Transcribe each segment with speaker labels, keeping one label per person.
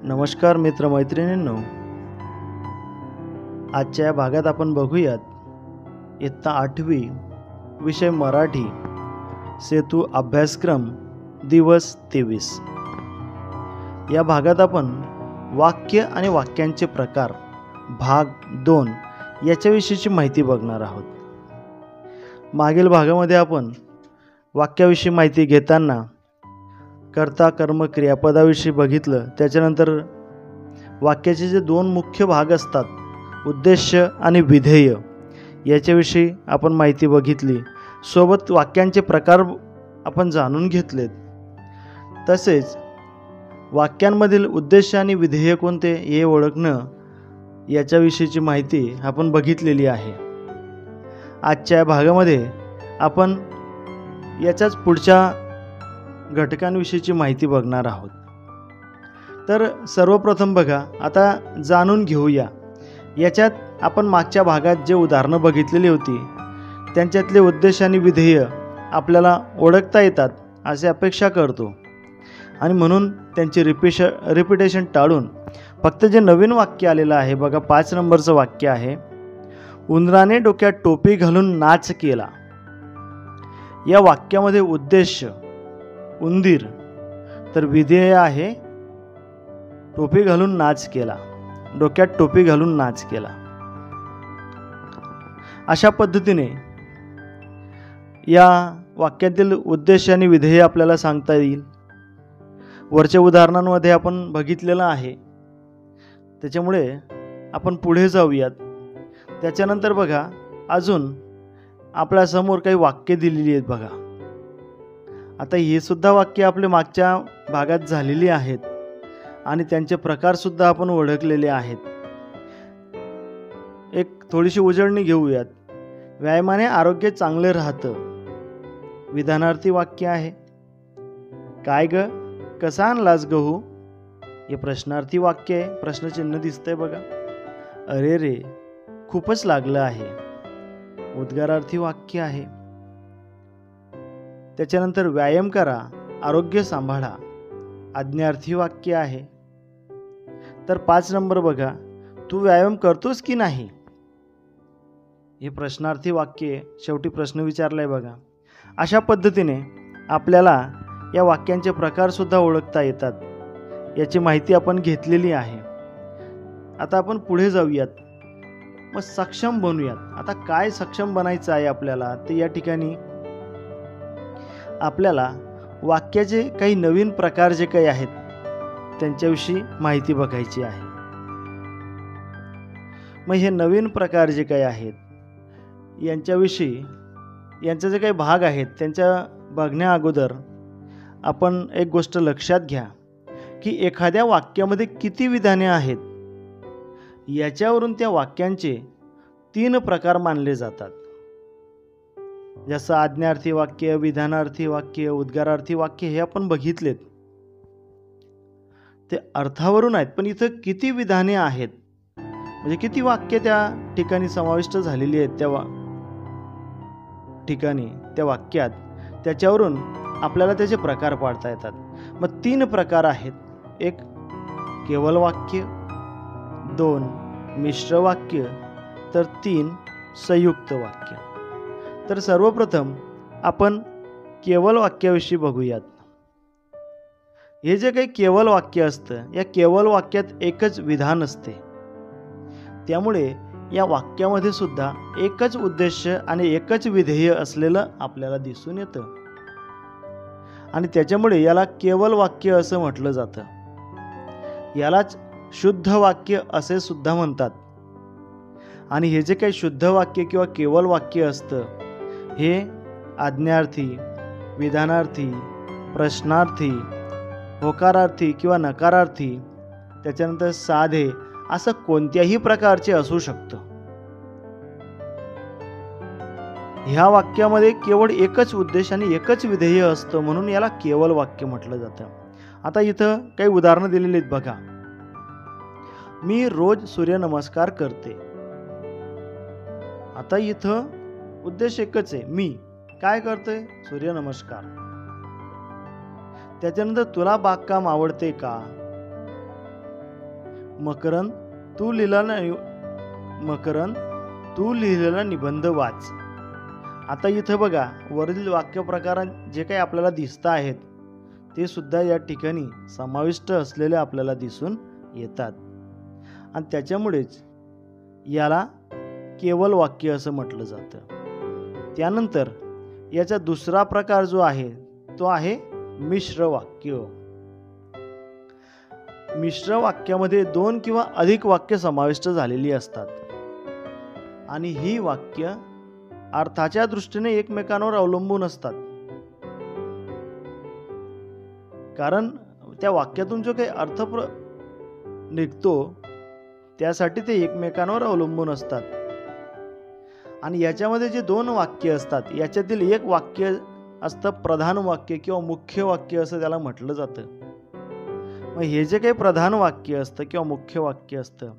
Speaker 1: नमस्कार मित्रमैत्रिणींनो, आजच्या या भागात आपण बघूयात इयत्ता 8वी विषय मराठी सेतू अभ्यासक्रम दिवस 23। या भागात आपण वाक्य आणि वाक्यांचे प्रकार भाग 2 याच्याविषयीची माहिती बघणार आहोत। मागील भागामध्ये आपण वाक्याविषयी माहिती घेताना कर्ता कर्म क्रियापदाविषयी बघितलं। त्याच्यानंतर वाक्याचे जे दोन मुख्य भाग असतात, उद्देश्य आणि विधेय, याच्याविषयी आपण माहिती बघितली। सोबत वाक्यांचे प्रकार आपण जाणून घेतलेत। तसेच वाक्यांमधील उद्देश्य आणि विधेय कोणते हे ओळखणं याच्याविषयीची माहिती आपण बघितलेली आहे। आजच्या या भागामध्ये आपण याच्याच पुढच्या घटकांविषयीची माहिती बघणार आहोत। तर सर्वप्रथम बघा, आता जाणून घेऊया याच्यात आपण मागच्या भागात जे उदाहरणं बघितलेली होती त्यांच्यातले उद्देश आणि विधेय आपल्याला ओळखता येतात अशी अपेक्षा करतो, आणि म्हणून त्यांची रिपिटेशन टाळून फक्त जे नवीन वाक्य आलेलं आहे बघा, 5 नंबरचं वाक्य आहे, उंदराने डोक्यात टोपी घालून नाच केला। या वाक्यामध्ये उद्देश उंदीर, तर विधेय आहे टोपी घालून नाच केला, डोक्यात टोपी घालून नाच केला। अशा पद्धतीने या वाक्यातील उद्देश आणि विधेय आपल्याला सांगता येईल। वरच्या उदाहरणांमध्ये आपण बघितलेलं आहे, त्याच्यामुळे आपण पुढे जाऊयात। त्याच्यानंतर बघा, अजून आपल्या समोर काही वाक्य दिलेली आहेत बघा। आता हे सुद्धा वाक्य आपले मागच्या भागात झालेली आहेत आणि त्यांचे प्रकार सुद्धा आपण ओळखलेले आहेत। एक थोडीशी उजळणी घेऊयात। व्यायामाने आरोग्य चांगले राहतं, विधानार्थी वाक्य आहे। काय ग, कसा आणलास गहू, हे प्रश्नार्थी वाक्य आहे, प्रश्नचिन्ह दिसतंय बघा। अरे रे, खूपच लागलं आहे, उद्गारार्थी वाक्य आहे। त्याच्यानंतर व्यायाम करा, आरोग्य सांभाळा, आज्ञार्थी वाक्य आहे। तर 5 नंबर बघा, तू व्यायाम करतोस की नाही, हे प्रश्नार्थी वाक्य, शेवटी प्रश्न विचारलाय बघा। अशा पद्धतीने आपल्याला या वाक्यांचे प्रकार सुद्धा ओळखता येतात, याची माहिती आपण घेतलेली आहे। आता आपण पुढे जाऊयात, मग सक्षम बनूयात। आता काय सक्षम बनायचं आहे आपल्याला, ते या ठिकाणी आपल्याला वाक्याचे काही नवीन प्रकार जे काही आहेत त्यांच्याविषयी माहिती बघायची आहे। मग हे नवीन प्रकार जे काही आहेत यांच्याविषयी, यांचे जे काही भाग आहेत त्यांच्या बघण्या अगोदर आपण एक गोष्ट लक्षात घ्या की एखाद्या वाक्यामध्ये किती विधाने आहेत याच्यावरून त्या वाक्यांचे 3 प्रकार मानले जातात। जसं आज्ञार्थी वाक्य, विधानार्थी वाक्य, उद्गारार्थी वाक्य हे आपण बघितलेत, ते अर्थावरून आहेत। पण इथं किती विधाने आहेत, म्हणजे किती वाक्य त्या ठिकाणी समाविष्ट झालेली आहेत त्या ठिकाणी, त्या वाक्यात, त्याच्यावरून आपल्याला त्याचे प्रकार पाडता येतात। मग 3 प्रकार आहेत, एक केवल वाक्य, 2 मिश्र वाक्य, तर 3 संयुक्त वाक्य। तर सर्वप्रथम आपण केवल वाक्याविषयी बघूयात। हे जे काही केवल वाक्य असतं, या केवल वाक्यात एकच विधान असते, त्यामुळे या वाक्यामध्ये सुद्धा एकच उद्देश्य आणि एकच विधेय असलेलं आपल्याला दिसून येतं, आणि त्याच्यामुळे याला केवल वाक्य असं म्हटलं जातं। यालाच शुद्ध वाक्य असे सुद्धा म्हणतात। आणि हे जे काही शुद्ध वाक्य किंवा केवल वाक्य असतं हे आज्ञार्थी, विधानार्थी, प्रश्नार्थी, होकारार्थी किंवा नकारार्थी, त्याच्यानंतर साधे, असं कोणत्याही प्रकारचे असू शकतं। ह्या वाक्यामध्ये केवळ एकच उद्देश आणि एकच विधेय असतं, म्हणून याला केवल वाक्य म्हटलं जातं। आता इथं काही उदाहरणं दिलेली आहेत बघा। मी रोज सूर्यनमस्कार करते। आता इथं उद्देश एकच आहे, मी काय करतोय, सूर्यनमस्कार। त्याच्यानंतर तुला बागकाम आवडते का, मकरंद तू लिहिलेला निबंध वाच. आता इथं बघा, वरील वाक्य प्रकार जे काही आपल्याला दिसत आहेत ते सुद्धा या ठिकाणी समाविष्ट असलेले आपल्याला दिसून येतात आणि त्याच्यामुळेच याला केवल वाक्य असं म्हटलं जातं. त्यानंतर याचा दुसरा प्रकार जो आहे तो आहे मिश्र वाक्य. मिश्र वाक्यामध्ये 2 किंवा अधिक वाक्य समाविष्ट झालेली असतात आणि ही वाक्य अर्थाच्या दृष्टीने एकमेकांवर अवलंबून असतात. कारण त्या वाक्यातून जो काही अर्थ निघतो त्यासाठी ते एकमेकांवर अवलंबून असतात. आणि याच्यामध्ये जे 2 वाक्य असतात याच्यातील एक वाक्य असतं प्रधान वाक्य किंवा मुख्य वाक्य असं त्याला म्हटलं जातं. मग हे जे काही प्रधान वाक्य असतं किंवा मुख्य वाक्य असतं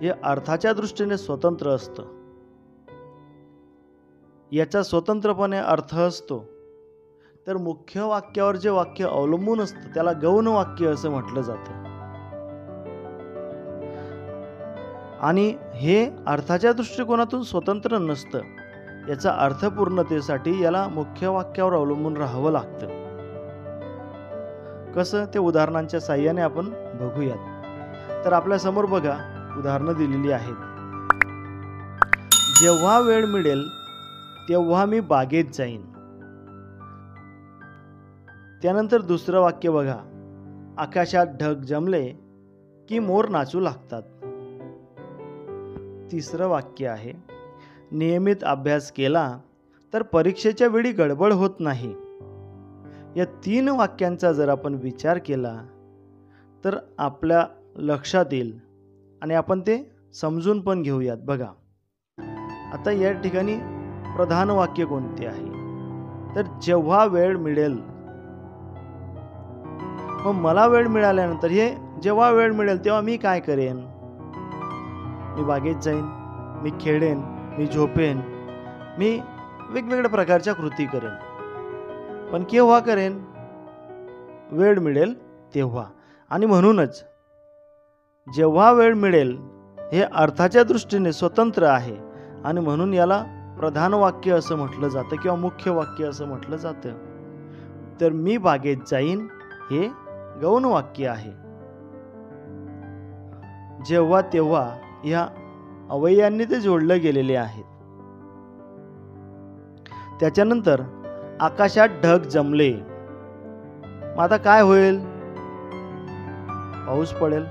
Speaker 1: हे अर्थाच्या दृष्टीने स्वतंत्र असतं. याचा स्वतंत्रपणे अर्थ असतो. तर मुख्य वाक्यावर जे वाक्य अवलंबून असतं त्याला गौण वाक्य असं म्हटलं जातं. आणि हे अर्थाच्या दृष्टिकोनातून स्वतंत्र नसतं. याचा अर्थपूर्णतेसाठी याला मुख्य वाक्यावर अवलंबून राहावं लागतं. कसं ते उदाहरणांच्या साहाय्याने आपण बघूयात. तर आपल्या समोर बघा उदाहरणं दिलेली आहेत. जेव्हा वेळ मिळेल तेव्हा मी बागेत जाईन. त्यानंतर दुसरं वाक्य बघा, आकाशात ढग जमले की मोर नाचू लागतात. तिसरं वाक्य आहे, नियमित अभ्यास केला तर परीक्षेच्या वेळी गडबड होत नाही. या 3 वाक्यांचा जर आपण विचार केला तर आपल्या लक्षात येईल आणि आपण ते समजून पण घेऊयात. बघा आता या ठिकाणी प्रधान वाक्य कोणते आहे, तर जेव्हा वेळ मिळेल. मग मला वेळ मिळाल्यानंतर हे जेव्हा वेळ मिळेल तेव्हा मी काय करेन? मी बागेत जाईन, मी खेळेन, मी झोपेन, मी वेगवेगळ्या प्रकारच्या कृती करेन. पण केव्हा करेन? वेळ मिळेल तेव्हा. आणि म्हणूनच जेव्हा वेळ मिळेल हे अर्थाच्या दृष्टीने स्वतंत्र आहे आणि म्हणून याला प्रधान वाक्य असं म्हटलं जातं किंवा मुख्य वाक्य असं म्हटलं जातं. तर मी बागेत जाईन हे गौण वाक्य आहे. जेव्हा तेव्हा या अवययांनी ते जोडले गेलेले आहेत. त्याच्यानंतर आकाशात ढग जमले. मग आता काय होईल? पाऊस पडेल,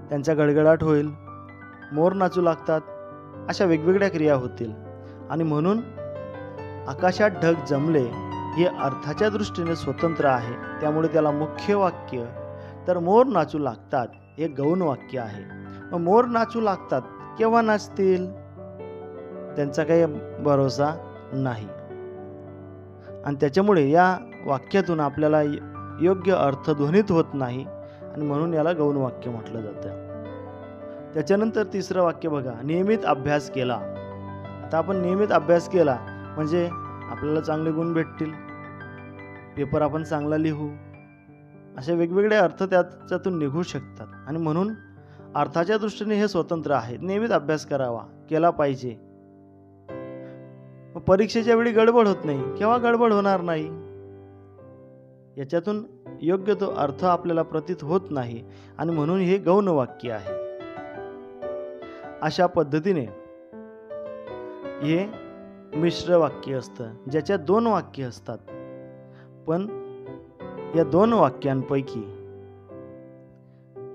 Speaker 1: त्यांचा गडगडाट होईल, मोर नाचू लागतात, अशा वेगवेगळ्या क्रिया होतील. आणि म्हणून आकाशात ढग जमले हे अर्थाच्या दृष्टीने स्वतंत्र आहे, त्यामुळे त्याला मुख्य वाक्य. तर मोर नाचू लागतात हे गौण वाक्य आहे. मग मोर नाचू लागतात, केव्हा नाचतील? त्यांचा काही भरोसा नाही. आणि त्याच्यामुळे या वाक्यातून आपल्याला योग्य अर्थ ध्वनित होत नाही आणि म्हणून याला गौण वाक्य म्हटलं जातं. त्याच्यानंतर तिसरं वाक्य बघा, नियमित अभ्यास केला. आता आपण नियमित अभ्यास केला म्हणजे आपल्याला चांगले गुण भेटतील, पेपर आपण चांगला लिहू, असे वेगवेगळे अर्थ त्याच्यातून निघू शकतात. आणि म्हणून अर्थाच्या दृष्टीने हे स्वतंत्र आहे. नियमित अभ्यास करावा, केला पाहिजे. परीक्षेच्या वेळी गडबड होत नाही, केव्हा गडबड होणार नाही? याच्यातून योग्य तो अर्थ आपल्याला प्रतीत होत नाही आणि म्हणून हे गौण वाक्य आहे. अशा पद्धतीने हे मिश्र वाक्य असतं, ज्याच्यात 2 वाक्य असतात. पण या 2 वाक्यांपैकी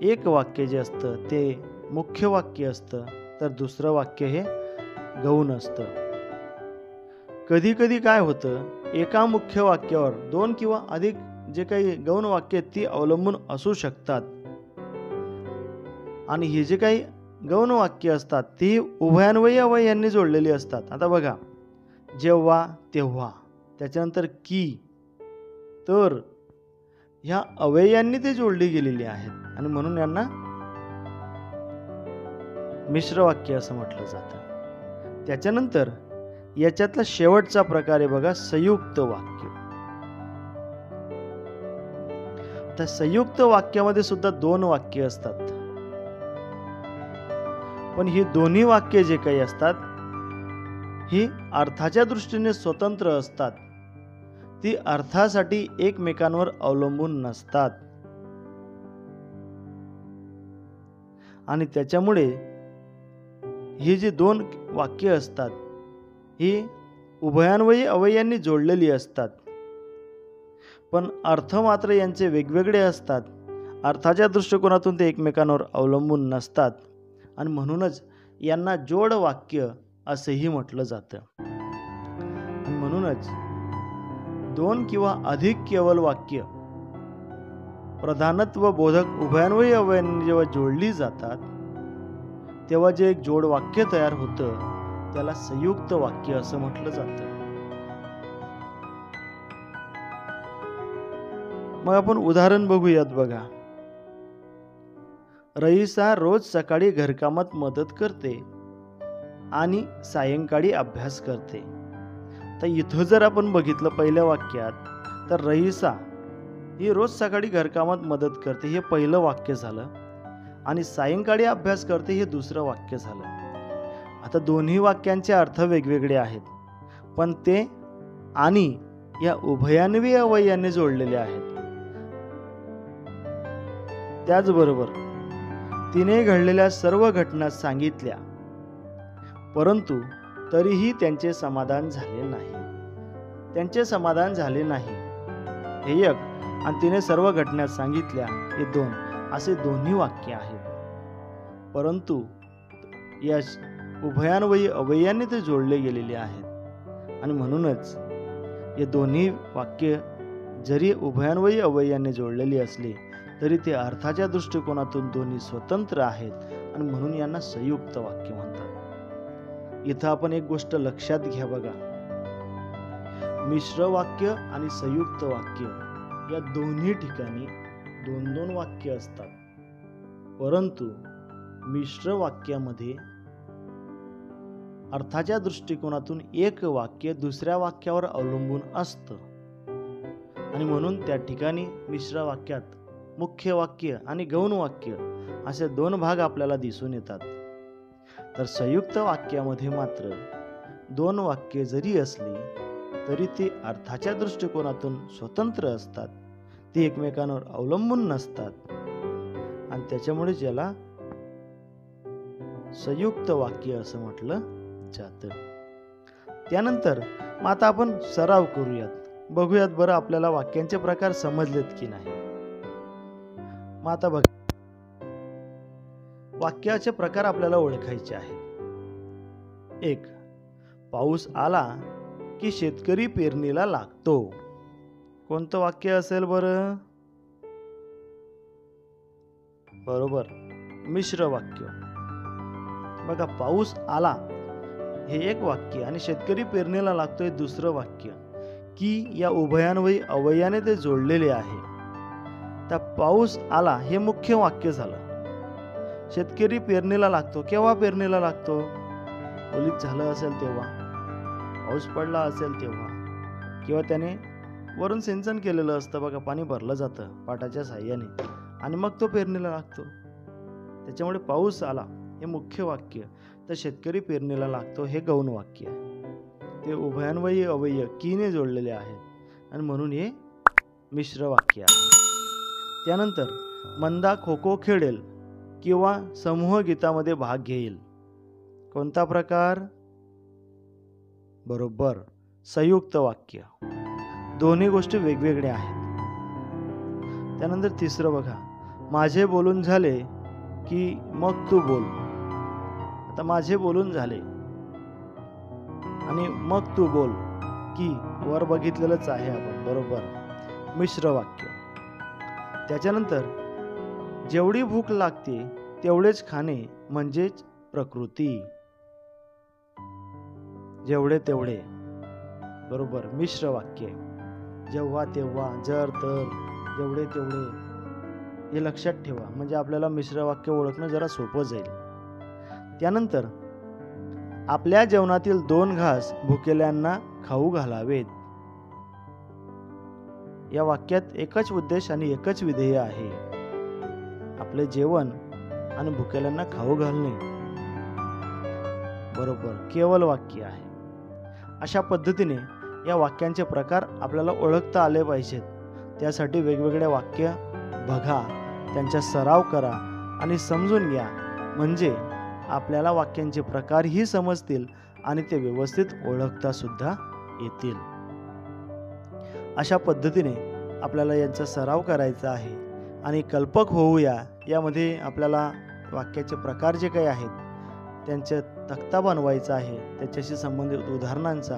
Speaker 1: एक वाक्य जे असतं ते मुख्य वाक्य असतं, तर दुसरं वाक्य हे गौण असतं. कधी कधी काय होतं, एका मुख्य वाक्यावर 2 किंवा अधिक जे काही गौण वाक्य ती अवलंबून असू शकतात. आणि हे जे काही गौण वाक्य असतात ती उभयान्वयी अवययांनी जोडलेली असतात. आता बघा, जेव्हा तेव्हा, त्याच्यानंतर की, तर ह्या अवययांनी ते जोडली गेलेली आहेत आणि म्हणून यांना मिश्र वाक्य असं म्हटलं जातं. त्याच्यानंतर याच्यातला शेवटचा प्रकार आहे बघा, संयुक्त वाक्य. आता संयुक्त वाक्यामध्ये सुद्धा 2 वाक्य असतात, पण ही दोन्ही वाक्य जे काही असतात ही अर्थाच्या दृष्टीने स्वतंत्र असतात. ती अर्थासाठी एकमेकांवर अवलंबून नसतात आणि त्याच्यामुळे ही जी 2 वाक्य असतात ही उभयान्वयी अवययांनी जोडलेली असतात, पण अर्थ मात्र यांचे वेगवेगळे असतात. अर्थाच्या दृष्टिकोनातून ते एकमेकांवर अवलंबून नसतात आणि म्हणूनच यांना जोड वाक्य असेही म्हटलं जातं. आणि म्हणूनच 2 किंवा अधिक केवल वाक्य प्रधानत्व बोधक उभयान्वयी अवययांनी जेव्हा जोडली जातात तेव्हा जे एक जोड वाक्य तयार होतं त्याला संयुक्त वाक्य असं म्हटलं जातं. मग आपण उदाहरण बघूयात. बघा, रईसा रोज सकाळी घरकामात मदत करते आणि सायंकाळी अभ्यास करते. तर इथं जर आपण बघितलं पहिल्या वाक्यात तर रईसा ही रोज सकाळी घरकामात मदत करते हे पहिलं वाक्य झालं आणि सायंकाळी अभ्यास करते हे दुसरं वाक्य झालं. आता दोन्ही वाक्यांचे अर्थ वेगवेगळे आहेत, पण ते आणि या उभयान्वयी अवययाने जोडलेले आहेत. त्याचबरोबर तिने घडलेल्या सर्व घटना सांगितल्या, परंतु तरीही त्यांचे समाधान झाले नाही. त्यांचे समाधान झाले नाही हे एक आणि तिने सर्व घटना सांगितल्या हे 2 असे दोन्ही वाक्य आहेत, परंतु या उभयान्वयी अवययाने ते जोडले गेलेले आहेत आणि म्हणूनच हे दोन्ही वाक्य जरी उभयान्वयी अवययाने जोडलेली असली तरी ते अर्थाच्या दृष्टिकोनातून दोन्ही स्वतंत्र आहेत आणि म्हणून यांना संयुक्त वाक्य म्हणतात. इथं आपण एक गोष्ट लक्षात घ्या. बघा, मिश्र वाक्य आणि संयुक्त वाक्य या दोन्ही ठिकाणी 2-2 वाक्य असतात, परंतु मिश्र वाक्यामध्ये अर्थाच्या दृष्टिकोनातून एक वाक्य दुसऱ्या वाक्यावर अवलंबून असतं आणि म्हणून त्या ठिकाणी मिश्र वाक्यात मुख्य वाक्य आणि गौण वाक्य असे 2 भाग आपल्याला दिसून येतात. तर संयुक्त वाक्यामध्ये मात्र 2 वाक्य जरी असली तरी ती अर्थाच्या दृष्टिकोनातून स्वतंत्र असतात, ती एकमेकांवर अवलंबून नसतात आणि त्याच्यामुळे ज्याला संयुक्त वाक्य असं म्हटलं जातं. त्यानंतर मग आता आपण सराव करूयात, बघूयात बरं आपल्याला वाक्यांचे प्रकार समजलेत की नाही. मग आता बघ, वाक्याचे प्रकार आपल्याला ओळखायचे आहेत. 1. पाऊस आला की शेतकरी पेरणीला लागतो. कोणतं वाक्य असेल बरं? बरोबर, मिश्र वाक्य. बघा, पाऊस आला हे एक वाक्य आणि शेतकरी पेरणीला लागतो हे दुसरं वाक्य, की या उभयान्वयी अवययाने ते जोडलेले आहे. तर पाऊस आला हे मुख्य वाक्य झालं. शेतकरी पेरणीला लागतो, केव्हा पेरणीला लागतो? ओलीत झालं असेल तेव्हा, पाऊस पडला असेल तेव्हा, किंवा त्याने वरून सिंचन केलेलं असतं. बघा, पाणी भरलं जातं पाटाच्या साह्याने आणि मग तो पेरणीला लागतो. त्याच्यामुळे पाऊस आला हे मुख्य वाक्य, तर शेतकरी पेरणीला लागतो हे गौण वाक्य आहे. ते उभयान्वयी अवयय कीने जोडलेले आहेत आणि म्हणून हे मिश्र वाक्य आहे. त्यानंतर मंदा खो खो खेळेल किंवा समूह गीतामध्ये भाग घेईल. कोणता प्रकार? बरोबर, संयुक्त वाक्य. दोन्ही गोष्टी वेगवेगळ्या आहेत. त्यानंतर तिसरं बघा, माझे बोलून झाले की मग तू बोल. आता माझे बोलून झाले आणि मग तू बोल की वर बघितलेलंच आहे आपण, बरोबर, मिश्र वाक्य. त्याच्यानंतर जेवढी भूक लागते तेवढेच खाणे म्हणजेच प्रकृती. जेवढे तेवढे, बरोबर, मिश्र वाक्य. जेव्हा तेव्हा, जर तर, जेवढे तेवढे हे लक्षात ठेवा, म्हणजे आपल्याला मिश्र वाक्य ओळखणं जरा सोपं जाईल. त्यानंतर आपल्या जेवणातील 2 घास भुकेल्यांना खाऊ घालावेत. या वाक्यात एकच उद्देश आणि एकच विधेय आहे, आपले जेवण आणि भुकेल्यांना खाऊ घालणे. बरोबर, केवळ वाक्य आहे. अशा पद्धतीने या वाक्यांचे प्रकार आपल्याला ओळखता आले पाहिजेत. त्यासाठी वेगवेगळे वाक्य बघा, त्यांचा सराव करा आणि समजून घ्या, म्हणजे आपल्याला वाक्यांचे प्रकारही समजतील आणि ते व्यवस्थित ओळखता सुद्धा येतील. अशा पद्धतीने आपल्याला यांचा सराव करायचा आहे आणि कल्पक होऊया. यामध्ये आपल्याला वाक्याचे प्रकार जे काही आहेत त्यांचे तक्ता बनवायचा आहे. त्याच्याशी संबंधित उदाहरणांचा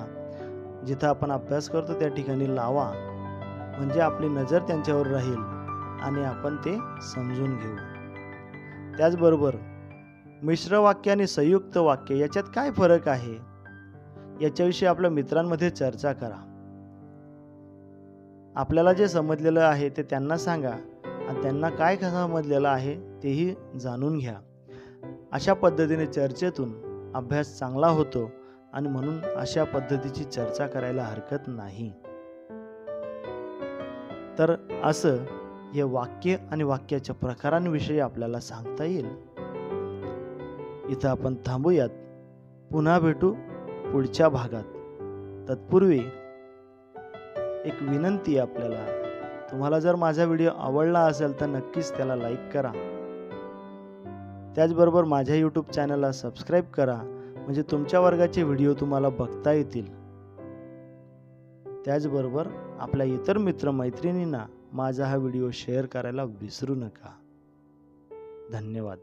Speaker 1: जिथं आपण अभ्यास करतो त्या ठिकाणी लावा, म्हणजे आपली नजर त्यांच्यावर राहील आणि आपण ते समजून घेऊ. त्याचबरोबर मिश्र वाक्य आणि संयुक्त वाक्य याच्यात काय फरक आहे याच्याविषयी आपल्या मित्रांमध्ये चर्चा करा. आपल्याला जे समजलेलं आहे ते त्यांना सांगा आणि त्यांना काय समजलेलं आहे तेही जाणून घ्या. अशा पद्धतीने चर्चेतून अभ्यास चांगला होतो आणि म्हणून अशा पद्धतीची चर्चा करायला हरकत नाही. तर असं हे वाक्य आणि वाक्याच्या प्रकारांविषयी आपल्याला सांगता येईल. इथं आपण थांबूयात. पुन्हा भेटू पुढच्या भागात. तत्पूर्वी एक विनंती आहे आपल्याला, तुम्हाला जर माझा व्हिडिओ आवडला असेल तर नक्कीच त्याला लाईक करा. त्याचबरोबर माझ्या YouTube चॅनलला सबस्क्राईब करा, म्हणजे तुमच्या वर्गाचे व्हिडिओ तुम्हाला बघता येतील. त्याचबरोबर आपल्या इतर मित्रमैत्रिणींना माझा हा व्हिडिओ शेअर करायला विसरू नका. धन्यवाद.